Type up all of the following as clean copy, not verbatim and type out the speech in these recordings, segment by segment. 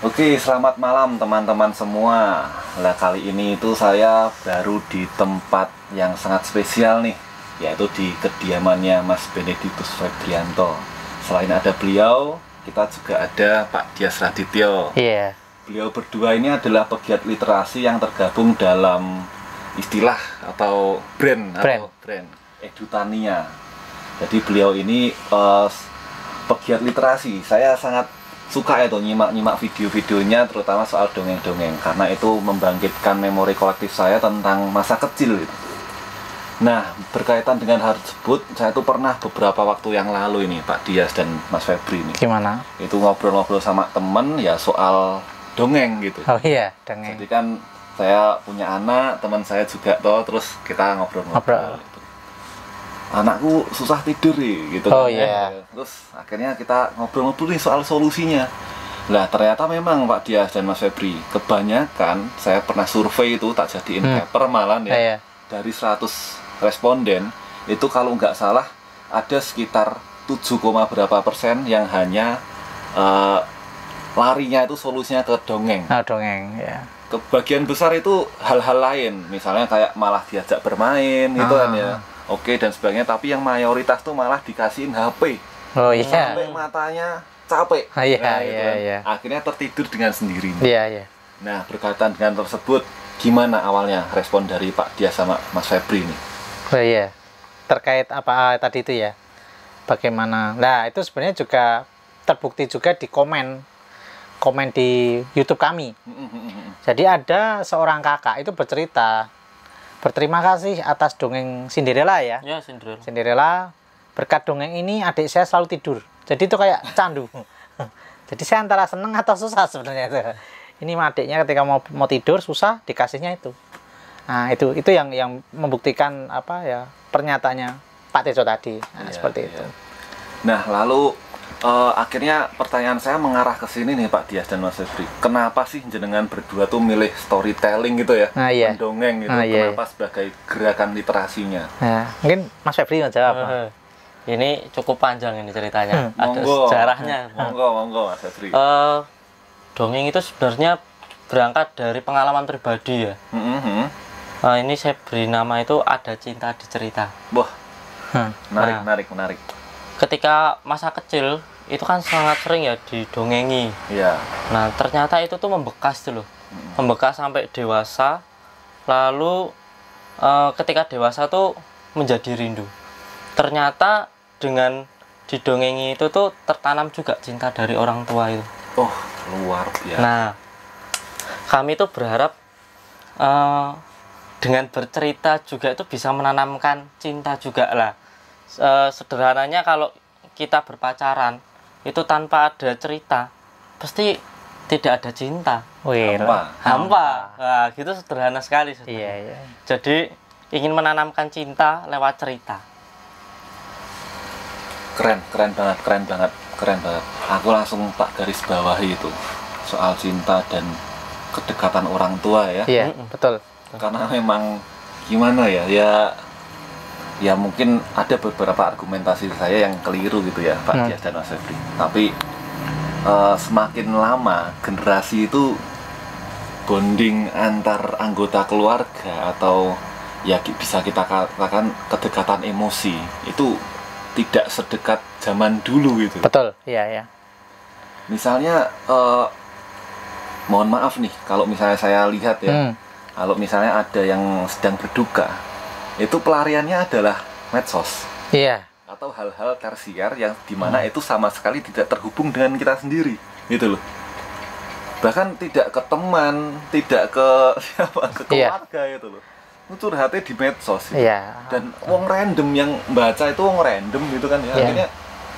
Oke, selamat malam teman-teman semua. Nah, kali ini itu saya baru di tempat yang sangat spesial nih, yaitu di kediamannya Mas Benedictus Febrianto. Selain ada beliau, kita juga ada Pak Dias Radityo. Iya. Beliau berdua ini adalah pegiat literasi yang tergabung dalam istilah atau brand Edutania. Jadi beliau ini pegiat literasi. Saya sangat suka itu nyimak video-videonya, terutama soal dongeng-dongeng, karena itu membangkitkan memori kolektif saya tentang masa kecil itu. Nah, berkaitan dengan hal tersebut, saya tuh pernah beberapa waktu yang lalu ini Pak Dias dan Mas Febri ini. Gimana? Itu ngobrol-ngobrol sama temen ya soal dongeng gitu. Oh iya, dongeng. Jadi kan saya punya anak, teman saya juga toh, terus kita ngobrol-ngobrol. Anakku susah tidur gitu oh, kan, iya. Terus akhirnya kita ngobrol-ngobrol nih soal solusinya. Nah, ternyata memang Pak Dias dan Mas Febri, kebanyakan saya pernah survei itu, tak jadiin paper malah ya, iya. Dari 100 responden itu kalau nggak salah ada sekitar 7, berapa persen yang hanya larinya itu solusinya ke dongeng. Dongeng ya. Kebagian besar itu hal-hal lain, misalnya kayak malah diajak bermain gitu kan ya. Oke dan sebagainya, tapi yang mayoritas tuh malah dikasihin HP. Oh iya. Sampai matanya capek. Iya, nah, iya, kan. iya. Akhirnya tertidur dengan sendirinya. Iya, iya. Nah, berkaitan dengan tersebut, gimana awalnya respon dari Pak Dias sama Mas Febri ini? Oh iya. Terkait apa tadi itu ya? Bagaimana? Nah, itu sebenarnya juga terbukti juga di komen di YouTube kami. Jadi ada seorang kakak itu berterima kasih atas dongeng Cinderella ya. Ya, Cinderella. Cinderella, berkat dongeng ini adik saya selalu tidur. Jadi itu kayak candu. Jadi saya antara seneng atau susah sebenarnya itu. Ini adiknya ketika mau tidur susah, dikasihnya itu. Nah, itu yang membuktikan apa ya, pernyataannya Pak Tejo tadi. Nah, seperti itu. Nah, lalu akhirnya pertanyaan saya mengarah ke sini nih Pak Dias dan Mas Febri. Kenapa sih jenengan berdua tuh milih storytelling gitu ya? Mendongeng gitu. Kenapa sebagai gerakan literasinya? Nah, mungkin Mas Febri mau jawab. Ini cukup panjang ini ceritanya. Ada monggo. Sejarahnya. Monggo Mas Febri. Dongeng itu sebenarnya berangkat dari pengalaman pribadi ya. Ini saya beri nama itu Ada Cinta di Cerita. Wah, menarik. Ketika masa kecil itu kan sangat sering ya didongengi. Iya. Nah, ternyata itu tuh membekas tuh loh. Membekas sampai dewasa. Lalu ketika dewasa tuh menjadi rindu. Ternyata dengan didongengi itu tuh tertanam juga cinta dari orang tua itu. Oh, luar biasa. Nah, kami tuh berharap dengan bercerita juga itu bisa menanamkan cinta juga lah. Sederhananya kalau kita berpacaran itu tanpa ada cerita pasti tidak ada cinta. Hampa. Nah, gitu sederhana sekali. Iya. Jadi ingin menanamkan cinta lewat cerita. Keren banget. Aku langsung tak garis bawahi itu soal cinta dan kedekatan orang tua ya. Iya, betul. Karena memang gimana ya, ya mungkin ada beberapa argumentasi saya yang keliru gitu ya Pak Dias dan Mas Febri. Tapi semakin lama generasi itu bonding antar anggota keluarga atau ya bisa kita katakan kedekatan emosi itu tidak sedekat zaman dulu gitu. Betul, iya. Misalnya mohon maaf nih kalau misalnya saya lihat ya, kalau misalnya ada yang sedang berduka, itu pelariannya adalah medsos. Iya. Atau hal-hal tersier yang dimana itu sama sekali tidak terhubung dengan kita sendiri, gitu loh. Bahkan tidak ke teman, tidak ke siapa, ke keluarga itu loh. Curhatnya di medsos. Iya. Dan wong random yang baca itu wong random gitu kan ya. Akhirnya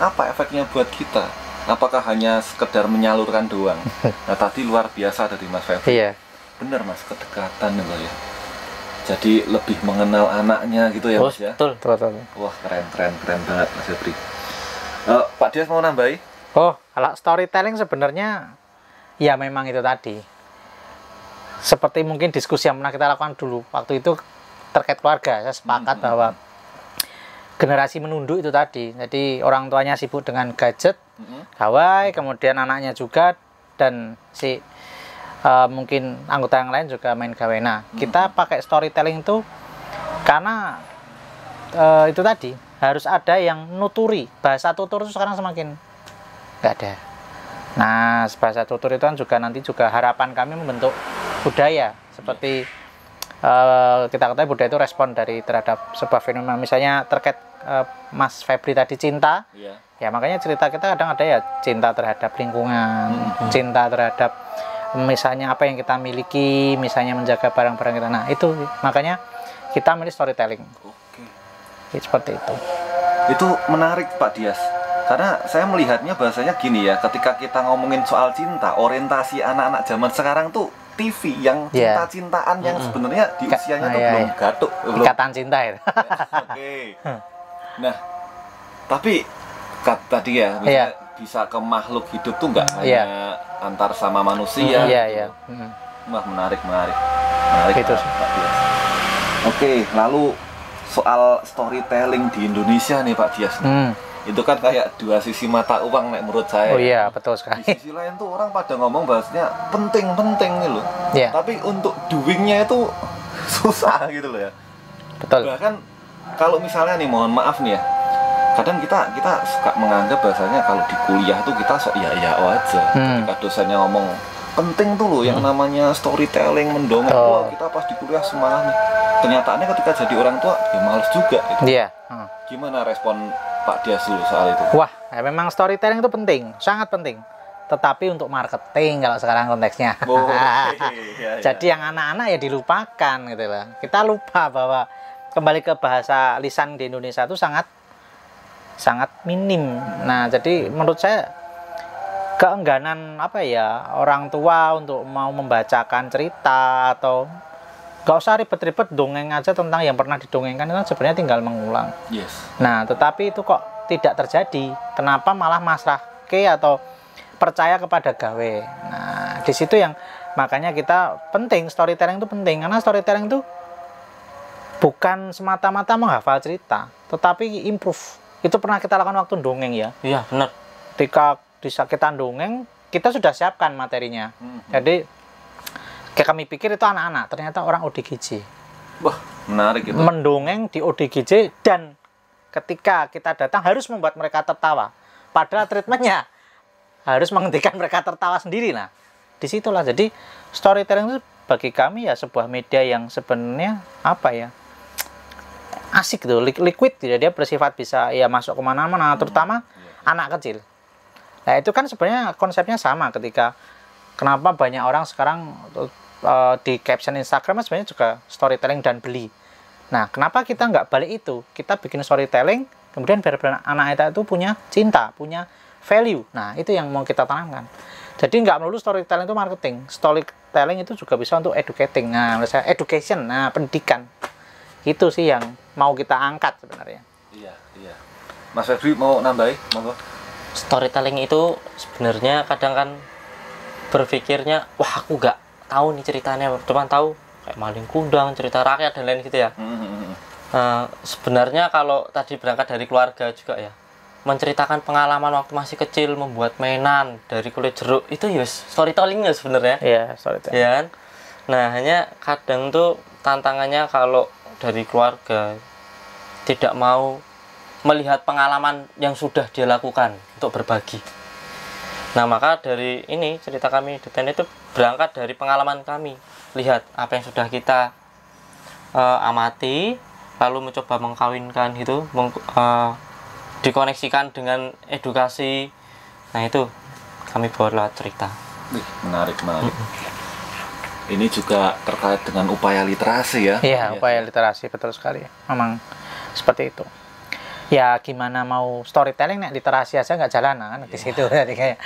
apa efeknya buat kita? Apakah hanya sekedar menyalurkan doang? Nah, tadi luar biasa dari Mas Febri. Iya. Bener Mas, kedekatan loh ya. Jadi lebih mengenal anaknya gitu ya Mas ya. Betul. Wah, keren banget Mas Febri. Pak Dias mau nambahi? Kalau storytelling sebenarnya ya memang itu tadi. Seperti mungkin diskusi yang pernah kita lakukan dulu waktu itu terkait keluarga, saya sepakat bahwa generasi menunduk itu tadi. Jadi orang tuanya sibuk dengan gadget, gawai, kemudian anaknya juga dan si mungkin anggota yang lain juga main gawe. Nah, kita pakai storytelling itu karena itu tadi harus ada yang nuturi. Bahasa tutur itu sekarang semakin nggak ada. Nah, bahasa tutur itu kan juga nanti juga harapan kami membentuk budaya seperti kita ketahui budaya itu respon dari terhadap sebuah fenomena, misalnya terkait Mas Febri tadi cinta, ya makanya cerita kita kadang ada ya cinta terhadap lingkungan, cinta terhadap misalnya apa yang kita miliki, misalnya menjaga barang-barang kita. Nah itu makanya kita milih storytelling. Seperti itu. Itu menarik Pak Dias, karena saya melihatnya bahasanya gini ya, ketika kita ngomongin soal cinta, orientasi anak-anak zaman sekarang tuh TV yang cinta-cintaan yang sebenarnya di usianya tuh belum gatuk, ikatan cinta ya. Oke. Nah, tapi tadi ya, misalnya bisa ke makhluk hidup tuh nggak hanya antar sama manusia. Wah, menarik itu Pak Dias. Oke, lalu soal storytelling di Indonesia nih Pak Dias. Itu kan kayak dua sisi mata uang menurut saya. Oh iya, betul sekali. Di sisi lain tuh orang pada ngomong bahasanya penting-penting nih loh. Tapi untuk doingnya itu susah gitu loh ya. Betul. Bahkan kalau misalnya nih, mohon maaf nih ya, kadang kita suka menganggap bahasanya kalau di kuliah tuh kita sok ya aja. Ketika dosennya ngomong penting tuh loh yang namanya storytelling, mendongeng. Wah, kita pas di kuliah semangat nih. Kenyataannya ketika jadi orang tua ya males juga gitu. Gimana respon Pak Dias dulu soal itu? Wah, ya memang storytelling itu penting, sangat penting. Tetapi untuk marketing kalau sekarang konteksnya. Jadi yang anak-anak ya dilupakan gitu lah. Kita lupa bahwa kembali ke bahasa lisan di Indonesia itu sangat minim. Nah, jadi menurut saya keengganan apa ya orang tua untuk mau membacakan cerita atau gak usah ribet-ribet, dongeng aja tentang yang pernah didongengkan itu kan sebenarnya tinggal mengulang. Nah, tetapi itu kok tidak terjadi. Kenapa malah masrahke atau percaya kepada gawe? Nah, di situ yang makanya kita penting, storytelling itu penting, karena storytelling itu bukan semata-mata menghafal cerita, tetapi improve. Itu pernah kita lakukan waktu dongeng ya. Iya, benar. Ketika kita dongeng, kita sudah siapkan materinya. Jadi kami pikir itu anak-anak, ternyata orang ODGJ. Wah, menarik itu. Mendongeng di ODGJ dan ketika kita datang harus membuat mereka tertawa. Padahal treatmentnya harus menghentikan mereka tertawa sendiri. Nah, disitulah. Jadi storytelling itu bagi kami ya sebuah media yang sebenarnya apa ya, asik tuh, liquid. Dia bersifat bisa ya masuk kemana-mana, terutama anak kecil. Nah itu kan sebenarnya konsepnya sama ketika kenapa banyak orang sekarang di caption Instagram sebenarnya juga storytelling dan beli. Nah, kenapa kita nggak balik itu? Kita bikin storytelling, kemudian biar anak itu punya cinta, punya value. Nah, itu yang mau kita tanamkan. Jadi nggak melulu storytelling itu marketing. Storytelling itu juga bisa untuk educating. Nah, misalnya education, nah pendidikan. Itu sih yang mau kita angkat sebenarnya. Iya. Mas Febri mau nambahin? Monggo. Storytelling itu sebenarnya kadang kan berpikirnya, wah aku nggak tahu nih ceritanya, cuma tahu kayak maling kundang, cerita rakyat dan lain gitu ya. Sebenarnya kalau tadi berangkat dari keluarga juga ya, menceritakan pengalaman waktu masih kecil membuat mainan dari kulit jeruk, itu ya storytelling ya sebenarnya. Iya, storytelling. Ya kan? Nah, hanya kadang tuh tantangannya kalau dari keluarga tidak mau melihat pengalaman yang sudah dia lakukan untuk berbagi. Nah, maka dari ini cerita kami Deten itu berangkat dari pengalaman kami. Lihat apa yang sudah kita amati, lalu mencoba mengkawinkan gitu, dikoneksikan dengan edukasi. Nah, itu kami buatlah cerita. Menarik. Ini juga terkait dengan upaya literasi ya? Iya, upaya literasi, betul sekali. Memang seperti itu. Ya gimana mau storytelling nek literasi aja nggak jalan kan di situ jadi kayak.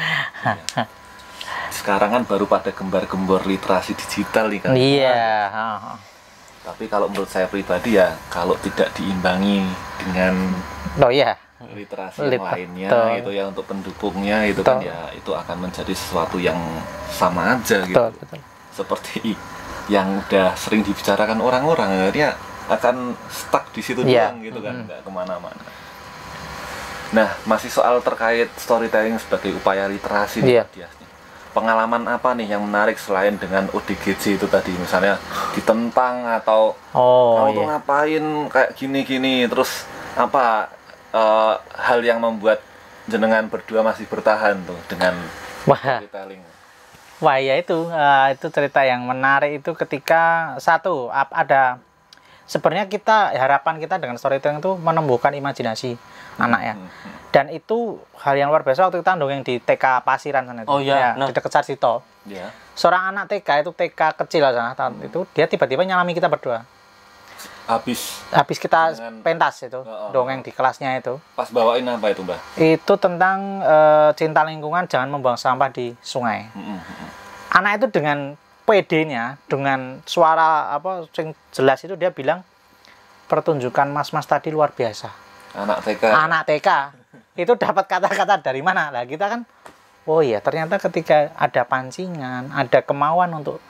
Sekarang kan baru pada gembar-gembor literasi digital nih kan. Iya. Tapi kalau menurut saya pribadi ya kalau tidak diimbangi dengan literasi yang lainnya gitu ya untuk pendukungnya itu kan ya itu akan menjadi sesuatu yang sama aja gitu. Betul. Seperti yang udah sering dibicarakan orang-orang akhirnya akan stuck di situ doang gitu kan, nggak kemana-mana. Nah, masih soal terkait storytelling sebagai upaya literasi nih, pengalaman apa nih yang menarik selain dengan ODGJ itu tadi, misalnya ditentang atau kamu tuh ngapain kayak gini-gini, terus apa hal yang membuat jenengan berdua masih bertahan tuh dengan storytelling? Wah ya itu cerita yang menarik itu ketika satu ada sebenarnya harapan kita dengan storytelling itu menumbuhkan imajinasi anak ya. Dan itu hal yang luar biasa waktu kita dongeng di TK Pasiran sana itu. Oh iya, di dekat Sarsito. Yeah. Seorang anak TK itu TK kecil lah sana tahun itu, dia tiba-tiba nyalami kita berdua. Habis kita pentas itu, dongeng di kelasnya itu. Pas bawain apa itu, Mbah? Itu tentang cinta lingkungan, jangan membuang sampah di sungai. Anak itu dengan PD-nya, dengan suara sing jelas itu dia bilang, pertunjukan mas-mas tadi luar biasa. Anak TK itu dapat kata-kata dari mana? Lah kita kan, oh iya ternyata ketika ada pancingan, ada kemauan untuk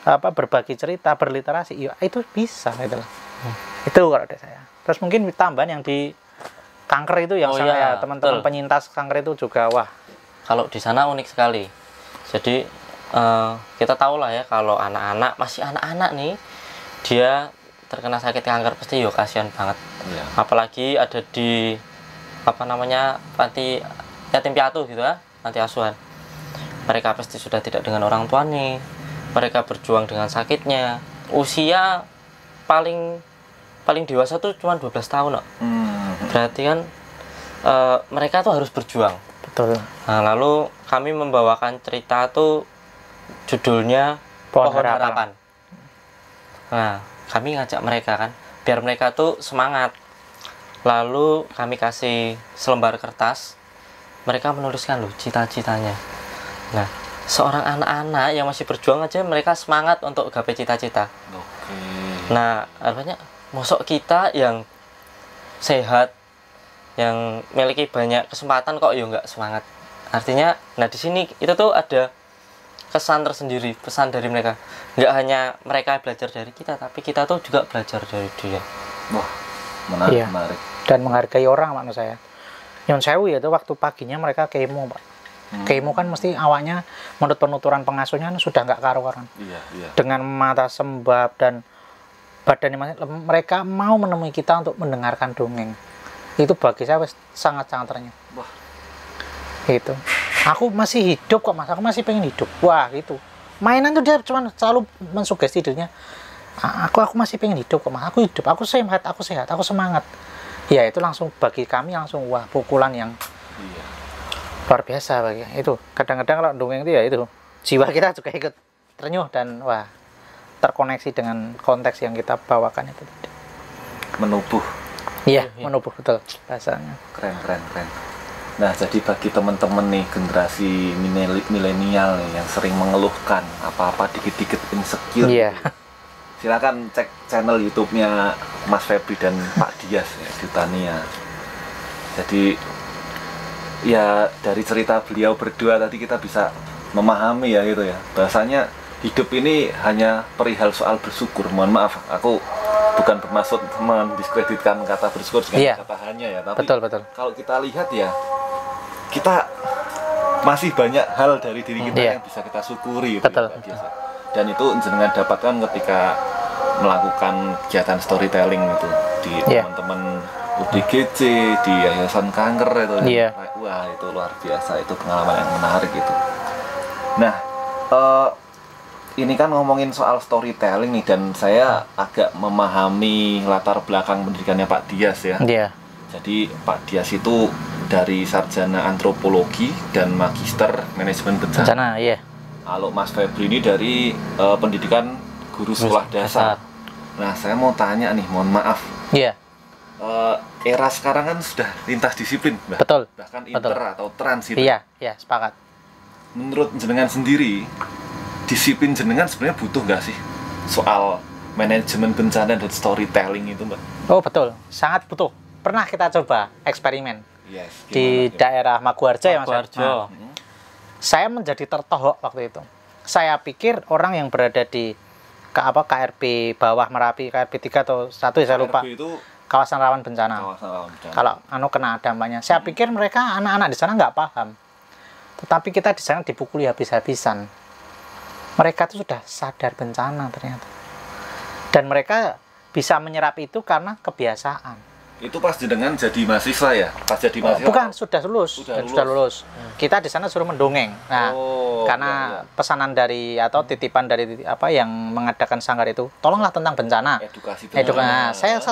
berbagi cerita, berliterasi, ya itu bisa gitu loh. Itu kalau ada saya. Terus mungkin tambahan yang di kanker itu yang teman-teman penyintas kanker itu juga wah. Kalau di sana unik sekali. Jadi kita tahu lah ya kalau anak-anak masih anak-anak nih, dia terkena sakit kanker pasti yo kasihan banget. Iya. Apalagi ada di panti yatim piatu gitu ya, panti asuhan. Mereka pasti sudah tidak dengan orang tua nih. Mereka berjuang dengan sakitnya. Usia paling dewasa tuh cuma 12 tahun, Berarti kan mereka tuh harus berjuang. Betul. Nah, lalu kami membawakan cerita tuh judulnya Pohon Harapan. Nah, kami ngajak mereka kan, biar mereka tuh semangat. Lalu kami kasih selembar kertas, mereka menuliskan loh cita-citanya. Nah, seorang anak-anak yang masih berjuang aja mereka semangat untuk gapai cita-cita. Nah, artinya mosok kita yang sehat, yang memiliki banyak kesempatan kok ya nggak semangat. Artinya, nah di sini itu tuh ada kesan tersendiri, pesan dari mereka. Nggak hanya mereka belajar dari kita, tapi kita tuh juga belajar dari dia. Wah, menarik, menarik. Dan menghargai orang, maksud saya. Nyon sewu ya itu waktu paginya mereka kemo, Pak. Kemo kan mesti awalnya menurut penuturan pengasuhnya sudah nggak karu-karuan. Iya. Dengan mata sembab dan badannya mereka mau menemui kita untuk mendengarkan dongeng. Itu bagi saya sangat-sangat ternyata. Wah. Gitu. Aku masih hidup kok Mas, aku masih pengen hidup. Wah, gitu. Mainan tuh dia cuma selalu mensugesti dirinya. Aku masih pengen hidup kok Mas. Aku hidup, aku sehat, aku semangat. Ya itu langsung bagi kami langsung wah pukulan yang luar biasa bagi itu. Kadang-kadang kalau dongeng itu ya itu jiwa kita juga ikut ternyuh dan wah terkoneksi dengan konteks yang kita bawakan itu tadi. Menubuh. Iya, menubuh betul bahasanya. Keren. Nah, jadi bagi teman-teman nih generasi milenial nih yang sering mengeluhkan apa-apa dikit-dikit insecure. Iya. Silakan cek channel YouTube-nya Mas Febri dan Pak Dias ya, Edutania. Jadi ya dari cerita beliau berdua tadi kita bisa memahami ya gitu ya. Bahasanya hidup ini hanya perihal soal bersyukur. Mohon maaf, aku bukan bermaksud mendiskreditkan kata bersyukur dengan kata hanya ya, tapi betul. kalau kita lihat ya, kita masih banyak hal dari diri kita yang bisa kita syukuri gitu, betul. Dan itu jenengan dapatkan ketika melakukan kegiatan storytelling itu di teman-teman UDGJ, di Yayasan Kanker itu. Wah, itu luar biasa, itu pengalaman yang menarik itu. Nah, ini kan ngomongin soal storytelling nih, dan saya agak memahami latar belakang pendidikannya Pak Dias ya. Iya. Jadi Pak Dias itu dari sarjana antropologi dan magister manajemen bencana. Iya. Kalau Mas Febri ini dari pendidikan guru sekolah dasar. Nah, saya mau tanya nih, mohon maaf. Iya. Era sekarang kan sudah lintas disiplin, Mbak. Betul. Bahkan inter atau trans itu. Iya, sepakat. Menurut jenengan sendiri, disiplin jenengan sebenarnya butuh nggak sih soal manajemen bencana dan storytelling itu, Mbak? Oh betul, sangat butuh. Pernah kita coba eksperimen di daerah Maguwarjo ya Mas. Saya menjadi tertohok waktu itu. Saya pikir orang yang berada di KRB bawah Merapi, KRB 3 atau 1 ya saya lupa. Itu kawasan rawan bencana. Kalau kena dampaknya, saya pikir mereka anak-anak di sana nggak paham. Tetapi kita di sana dipukuli habis-habisan. Mereka itu sudah sadar bencana ternyata. Dan mereka bisa menyerap itu karena kebiasaan. Itu pas jenengan jadi mahasiswa ya? Pas jadi mahasiswa? Bukan, sudah lulus. Sudah lulus. Kita di sana suruh mendongeng. Nah, karena pesanan dari atau titipan dari apa yang mengadakan sanggar itu, tolonglah tentang bencana. Edukasi bencana. Nah, saya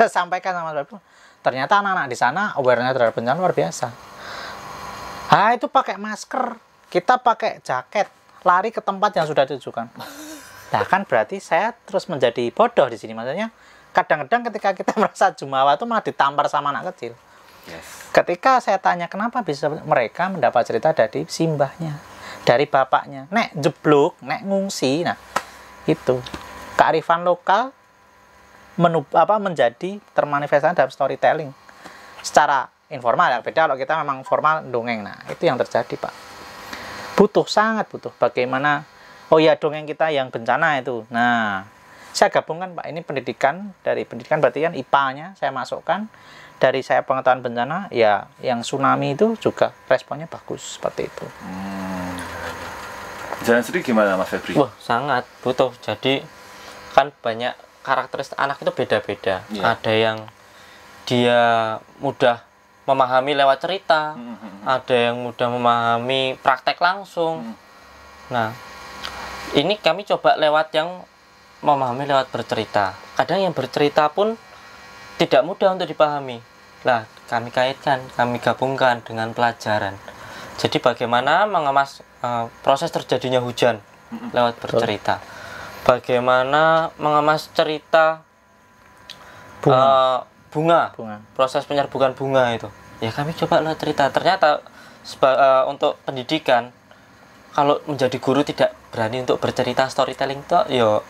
sampaikan sama Mas Febri, ternyata anak-anak di sana awareness terhadap bencana luar biasa. Ah, itu pakai masker, kita pakai jaket, lari ke tempat yang sudah ditujukan. Nah, kan berarti saya terus menjadi bodoh di sini, maksudnya kadang-kadang ketika kita merasa jumawa itu malah ditampar sama anak kecil. Yes. Ketika saya tanya kenapa bisa mereka mendapat cerita dari simbahnya, dari bapaknya, nek jeblok, nek ngungsi, nah itu kearifan lokal menjadi termanifestasi dalam storytelling secara informal ya, beda kalau kita memang formal dongeng. Nah itu yang terjadi Pak, sangat butuh bagaimana. Oh ya, dongeng kita yang bencana itu, nah saya gabungkan Pak, ini pendidikan, dari pendidikan berarti kan IPA-nya saya masukkan, dari saya pengetahuan bencana ya, yang tsunami itu juga responnya bagus seperti itu. Jalan sendiri gimana Mas Febri? Wah, sangat butuh. Jadi kan banyak karakteristik anak itu beda-beda. Ada yang dia mudah memahami lewat cerita, ada yang mudah memahami praktek langsung. Nah, ini kami coba lewat yang memahami lewat bercerita. Kadang yang bercerita pun tidak mudah untuk dipahami. Lah, kami kaitkan, kami gabungkan dengan pelajaran. Jadi bagaimana mengemas proses terjadinya hujan lewat bercerita. Bagaimana mengemas cerita bunga. Proses penyerbukan bunga itu. Ya kami coba lewat cerita. Ternyata untuk pendidikan, kalau menjadi guru tidak berani untuk bercerita storytelling itu, ya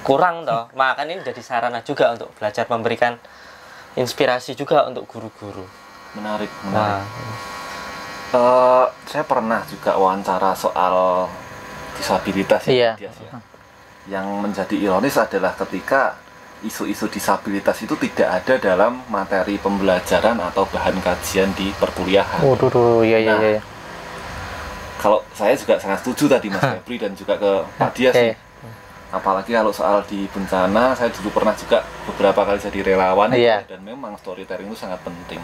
kurang toh. Makanya ini jadi sarana juga untuk belajar, memberikan inspirasi juga untuk guru-guru. Menarik. Nah, saya pernah juga wawancara soal disabilitas ya. Yang menjadi ironis adalah ketika isu-isu disabilitas itu tidak ada dalam materi pembelajaran atau bahan kajian di perkuliahan. Iya. Kalau saya juga sangat setuju tadi Mas Febri dan juga ke Pak Dias sih. Apalagi kalau soal di bencana, saya dulu pernah juga beberapa kali jadi relawan dan memang storytelling itu sangat penting.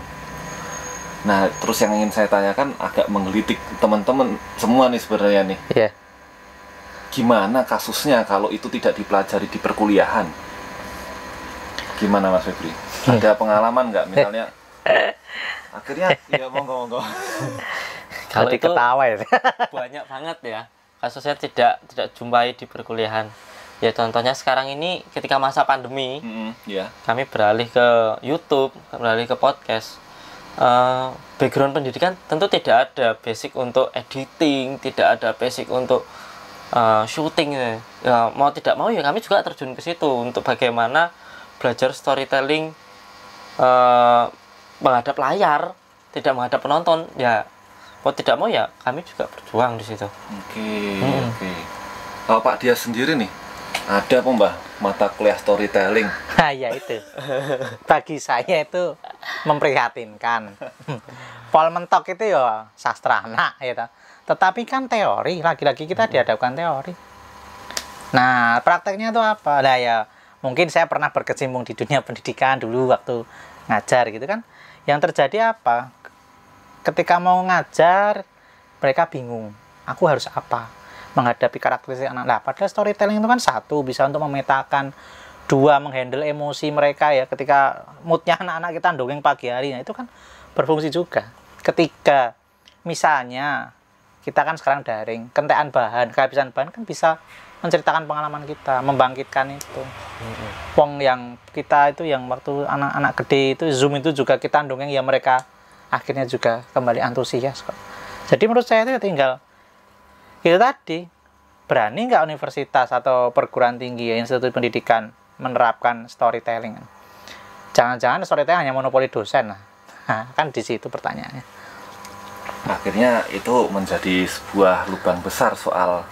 Nah, terus yang ingin saya tanyakan agak menggelitik teman-teman semua nih sebenarnya nih. Gimana kasusnya kalau itu tidak dipelajari di perkuliahan? Gimana Mas Febri? Ada pengalaman nggak misalnya? Akhirnya ya monggo. Kalau itu ketawa ya. Banyak banget ya. Kasusnya tidak jumpai di perkuliahan. Ya contohnya sekarang ini ketika masa pandemi, kami beralih ke YouTube, beralih ke podcast. Background pendidikan tentu tidak ada basic untuk editing, tidak ada basic untuk syuting. Ya mau tidak mau ya kami juga terjun ke situ untuk bagaimana belajar storytelling menghadap layar, tidak menghadap penonton. Ya mau tidak mau ya kami juga berjuang di situ. Oke. Kalau Pak Dias sendiri nih, ada apa Mbah mata kuliah storytelling? Nah ya itu, bagi saya itu memprihatinkan. Pol mentok itu ya sastra anak gitu. Tetapi kan teori, lagi-lagi kita dihadapkan teori. Nah prakteknya itu apa? Nah ya mungkin saya pernah berkecimpung di dunia pendidikan dulu waktu ngajar gitu kan. Yang terjadi apa? Ketika mau ngajar, mereka bingung. Aku harus apa? Menghadapi karakteristik anak. Nah, padahal storytelling itu kan satu, bisa untuk memetakan, dua, menghandle emosi mereka ya. Ketika moodnya anak-anak kita dongeng pagi hari, nah itu kan berfungsi juga. Ketiga, misalnya kita kan sekarang daring, kentekan bahan, kehabisan bahan kan bisa menceritakan pengalaman kita, membangkitkan itu. Wong yang kita itu yang waktu anak-anak gede itu Zoom itu juga kita dongeng ya, mereka akhirnya juga kembali antusias kok. Jadi menurut saya itu tinggal itu tadi, berani nggak universitas atau perguruan tinggi ya, institut pendidikan menerapkan storytelling. Jangan-jangan storytelling hanya monopoli dosen. Nah, kan di situ pertanyaannya. Akhirnya itu menjadi sebuah lubang besar soal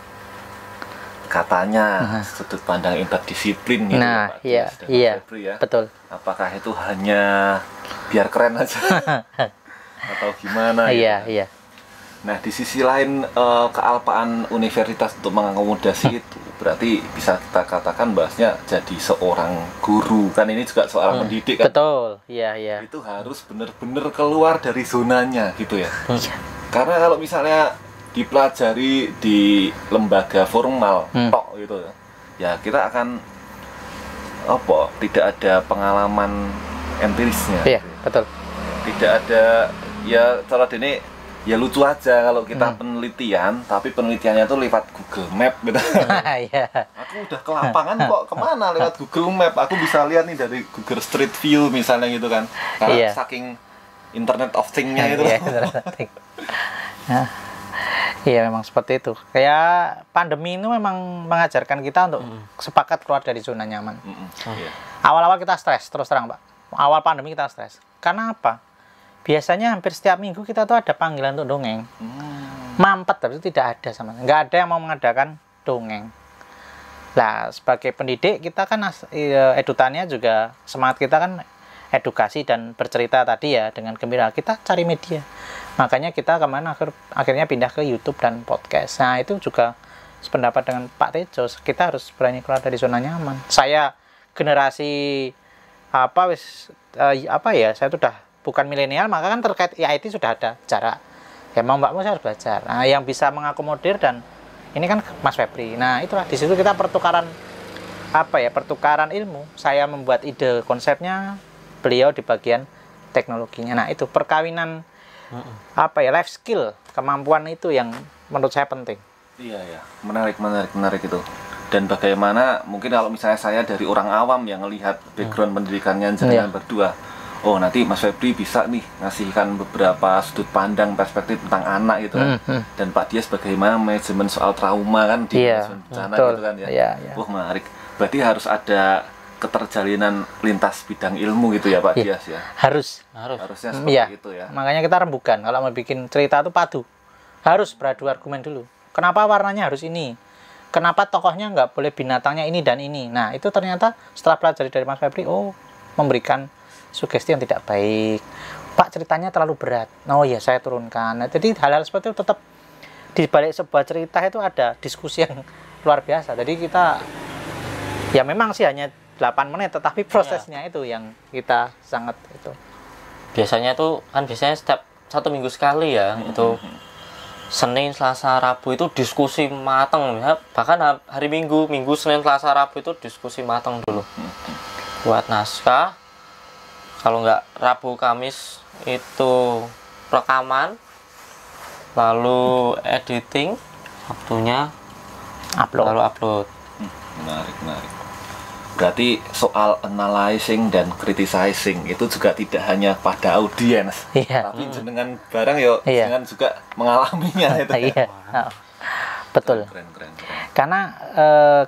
katanya sudut pandang interdisiplin gitu. Nah, Pak Dias dan Mas Febri ya. Betul. Apakah itu hanya biar keren aja atau gimana? Iya. Nah, di sisi lain kealpaan universitas untuk mengakomodasi itu berarti bisa kita katakan bahasnya jadi seorang guru. Kan ini juga seorang pendidik kan. Betul. Iya. Itu harus benar-benar keluar dari zonanya gitu ya. Iya. Karena kalau misalnya dipelajari di lembaga formal tok gitu ya, kita akan tidak ada pengalaman empirisnya. Iya, betul. Tidak ada, ya cara ini ya lucu aja kalau kita penelitian, tapi penelitiannya itu lewat Google Map gitu. Iya. Aku udah ke lapangan kok kemana lewat Google Map, aku bisa lihat nih dari Google Street View misalnya gitu kan, karena saking Internet of Things-nya itu. Iya, Internet of Things. Iya, memang seperti itu. Kayak pandemi itu memang mengajarkan kita untuk sepakat keluar dari zona nyaman. Awal-awal kita stres, terus terang Pak. Awal pandemi kita stres. Karena apa? Biasanya hampir setiap minggu kita tuh ada panggilan untuk dongeng. Mampet, tapi itu tidak ada sama sekali. Nggak ada yang mau mengadakan dongeng. Nah, sebagai pendidik kita kan edutannya juga, semangat kita kan edukasi dan bercerita tadi ya dengan gembira. Kita cari media. Makanya kita kemana akhirnya pindah ke YouTube dan podcast. Nah, itu juga sependapat dengan Pak Tejo. Kita harus berani keluar dari zona nyaman. Saya generasi saya tuh udah bukan milenial, maka kan terkait IT sudah ada jarak. Ya mau mbakmu saya harus belajar. Nah, yang bisa mengakomodir dan ini kan Mas Febri. Nah, itulah di situ kita pertukaran ilmu. Saya membuat ide konsepnya, beliau di bagian teknologinya. Nah, itu perkawinan life skill, kemampuan itu yang menurut saya penting. Iya, menarik itu. Dan bagaimana mungkin kalau misalnya saya dari orang awam yang melihat background pendidikannya jenengan berdua, nanti Mas Febri bisa nih ngasihkan beberapa sudut pandang perspektif tentang anak gitu kan. Dan Pak Dias bagaimana manajemen soal trauma kan di manajemen bencana gitu kan ya. Wah, menarik. Berarti harus ada keterjalinan lintas bidang ilmu gitu ya Pak Dias ya. Harusnya seperti itu ya. Makanya kita rembukan kalau mau bikin cerita itu padu. Harus beradu argumen dulu. Kenapa warnanya harus ini? Kenapa tokohnya nggak boleh binatangnya ini dan ini? Nah, itu ternyata setelah pelajari dari Mas Febri, memberikan sugesti yang tidak baik. Pak, ceritanya terlalu berat. Oh iya, saya turunkan. Nah, jadi hal-hal seperti itu tetap di balik sebuah cerita itu ada diskusi yang luar biasa. Jadi kita ya memang sih hanya 8 menit, tetapi prosesnya itu yang kita sangat itu. Biasanya itu kan setiap 1 minggu sekali ya, itu Senin, Selasa, Rabu itu diskusi matang ya. Bahkan hari Minggu, Senin, Selasa, Rabu itu diskusi matang dulu. Buat naskah. Kalau nggak Rabu, Kamis itu rekaman, lalu editing, waktunya lalu upload. Menarik. Berarti soal analyzing dan criticizing itu juga tidak hanya pada audiens, tapi jenengan barang jenengan juga mengalaminya itu. Iya. Betul. Keren. Karena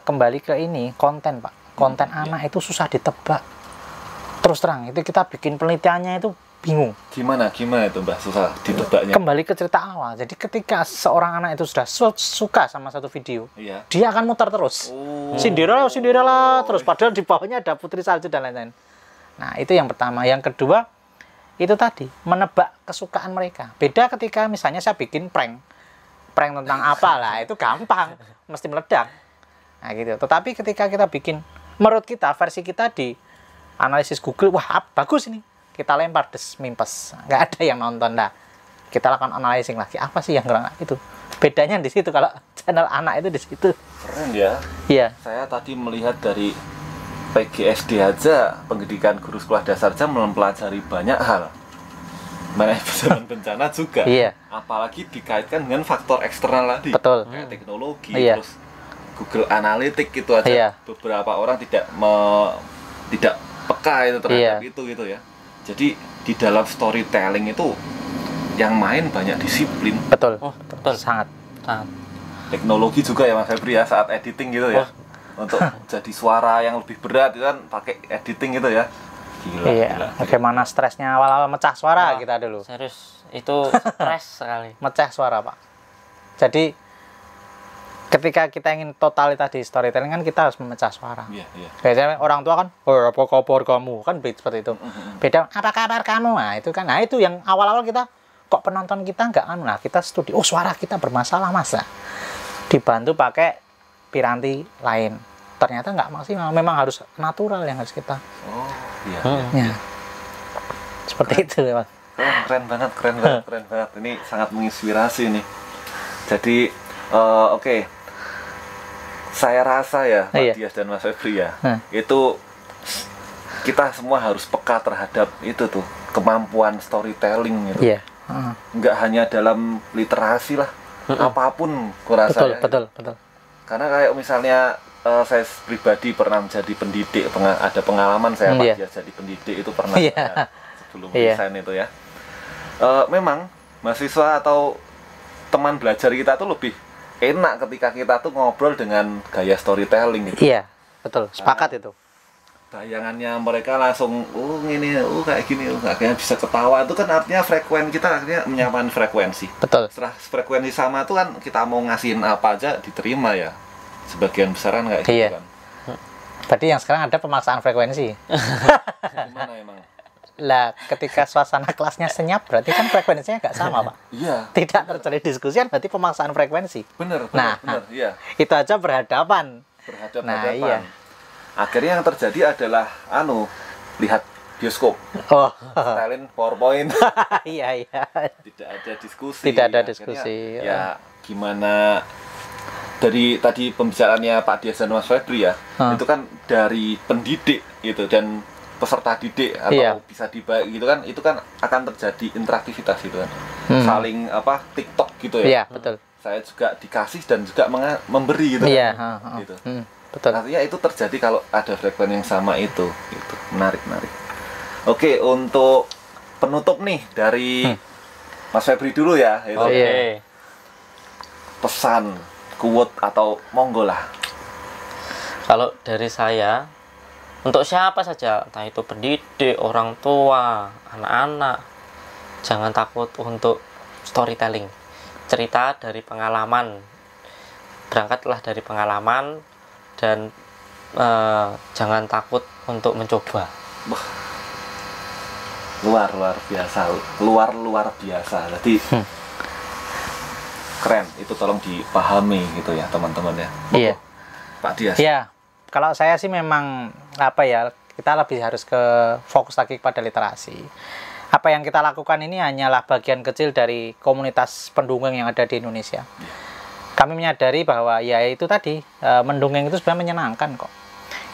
kembali ke ini konten Pak, konten anak itu susah ditebak. Terus terang itu kita bikin penelitiannya itu bingung. Gimana itu Mbak susah ditebaknya? Kembali ke cerita awal. Jadi ketika seorang anak itu sudah suka sama satu video, dia akan muter terus. Cinderella terus, padahal di bawahnya ada Putri Salju dan lain-lain. Nah, itu yang pertama. Yang kedua, itu tadi menebak kesukaan mereka. Beda ketika misalnya saya bikin prank tentang apa lah, itu gampang, mesti meledak. Nah, gitu. Tetapi ketika kita bikin, menurut kita versi kita di analisis Google, wah bagus ini. Kita lempar mimpes, nggak ada yang nonton. Nah, kita lakukan analyzing lagi, apa sih yang kurang itu. Bedanya di situ, kalau channel anak itu di situ. Keren ya. Iya. Saya tadi melihat dari PGSD aja, pendidikan guru sekolah dasar aja mempelajari banyak hal. Manajemen bencana juga. Iya. Apalagi dikaitkan dengan faktor eksternal tadi. Betul. Kayak teknologi, terus Google Analytics itu aja. Beberapa orang tidak peka itu terhadap itu gitu ya. Jadi di dalam storytelling itu yang main banyak disiplin. Betul. Sangat. Teknologi juga ya Mas Febri ya, saat editing gitu ya. Untuk jadi suara yang lebih berat itu kan pakai editing gitu ya. Gila. Bagaimana stresnya awal-awal mecah suara kita dulu. Serius, itu stres sekali. Mecah suara Pak. Jadi ketika kita ingin totalitas di storytelling kan kita harus memecah suara. Biasanya orang tua kan, apa kabar kamu? Kan seperti itu. Beda, apa kabar kamu? Nah, itu kan. Nah, itu yang awal-awal kita kok penonton kita nggak anu. Nah, kita studi, oh suara kita bermasalah masa. Dibantu pakai piranti lain. Ternyata nggak maksimal, memang harus natural yang harus kita. Oh, iya. Ya. Seperti itu, Pak. Keren banget, keren banget, keren banget. Ini sangat menginspirasi nih. Jadi, oke. Saya rasa ya, Pak Dias dan Mas Febri ya, itu kita semua harus peka terhadap itu tuh, kemampuan storytelling gitu. Iya. Nggak hanya dalam literasi lah, apapun kurasa ya. Betul. Karena kayak misalnya saya pribadi pernah menjadi pendidik, ada pengalaman saya Pak Dias jadi pendidik itu pernah sebelum desain itu ya. Memang mahasiswa atau teman belajar kita tuh lebih enak ketika kita tuh ngobrol dengan gaya storytelling gitu. Iya, betul. Sepakat itu. Bayangannya mereka langsung, ini, kayak gini, kayaknya bisa ketawa. Itu kan artinya kita akhirnya menyamakan frekuensi. Betul. Setelah frekuensi sama tuh kan kita mau ngasihin apa aja diterima ya. Sebagian besaran kayak gitu kan. Berarti yang sekarang ada pemaksaan frekuensi. Gimana emang? Lah, ketika suasana kelasnya senyap, berarti kan frekuensinya nggak sama, Pak. Iya. Tidak terjadi diskusi, berarti pemaksaan frekuensi. Bener, iya. Itu aja berhadapan. Nah, iya. Akhirnya yang terjadi adalah, lihat bioskop. Setelin PowerPoint. Iya. Tidak ada diskusi. Tidak ada diskusi. Akhirnya, ya, gimana dari tadi pembicaraannya Pak Dias dan Mas Febri ya, itu kan dari pendidik gitu dan peserta didik atau bisa dibagi gitu kan, itu kan akan terjadi interaktivitas gitu kan, saling TikTok gitu ya. Iya, betul. Saya juga dikasih dan juga memberi gitu kan. Gitu. Betul. Artinya itu terjadi kalau ada frekuensi yang sama itu gitu. Menarik. Oke, untuk penutup nih dari Mas Febri dulu ya itu. Pesan, quote atau monggo lah. Kalau dari saya, untuk siapa saja, entah itu pendidik, orang tua, anak-anak, jangan takut untuk storytelling. Cerita dari pengalaman, berangkatlah dari pengalaman dan jangan takut untuk mencoba. Luar biasa, luar biasa. Jadi keren, itu tolong dipahami gitu ya teman-teman ya. Iya. Pak Dias. Iya. Kalau saya sih memang kita lebih harus fokus lagi kepada literasi. Apa yang kita lakukan ini hanyalah bagian kecil dari komunitas pendongeng yang ada di Indonesia. Kami menyadari bahwa ya itu tadi, mendongeng itu sebenarnya menyenangkan kok.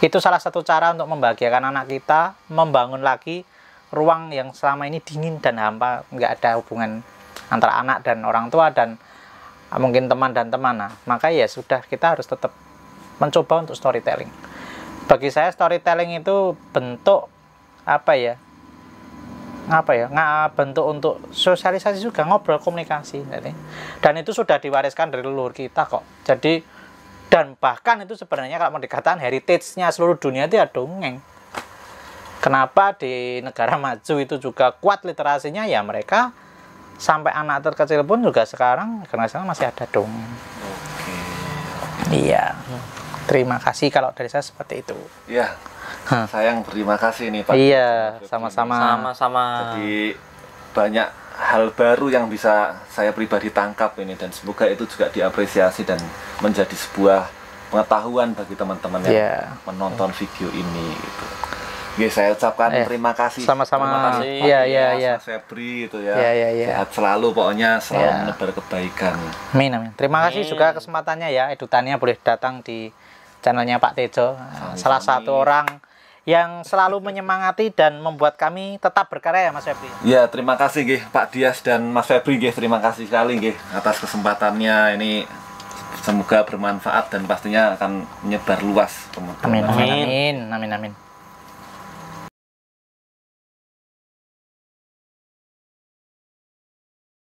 Itu salah satu cara untuk membahagiakan anak kita, membangun lagi ruang yang selama ini dingin dan hampa, nggak ada hubungan antara anak dan orang tua dan mungkin teman dan teman. Nah, maka ya sudah, kita harus tetap mencoba untuk storytelling. Bagi saya storytelling itu bentuk bentuk untuk sosialisasi juga, ngobrol, komunikasi. Dan itu sudah diwariskan dari leluhur kita kok. Jadi, dan bahkan itu sebenarnya kalau mau dikatakan heritage-nya seluruh dunia itu ya dongeng. Kenapa di negara maju itu juga kuat literasinya, ya mereka sampai anak terkecil pun juga sekarang masih ada dongeng. Iya. Terima kasih kalau dari saya seperti itu. Iya. Sayang, berterima kasih nih Pak. Iya, sama-sama. Jadi banyak hal baru yang bisa saya pribadi tangkap ini, dan semoga itu juga diapresiasi dan menjadi sebuah pengetahuan bagi teman-teman yang menonton video ini gitu. Oke, saya ucapkan terima kasih. Sama-sama. Terima kasih. Iya. Mas Febri itu ya. Iya. Sehat selalu pokoknya, selalu menebar kebaikan. Amin. Terima kasih juga kesempatannya ya, Edutania boleh datang di channelnya Pak Tejo, salah satu orang yang selalu menyemangati dan membuat kami tetap berkarya ya Mas Febri. Ya, terima kasih nggih Pak Dias dan Mas Febri nggih, terima kasih sekali nggih atas kesempatannya ini. Semoga bermanfaat dan pastinya akan menyebar luas teman-teman. Amin.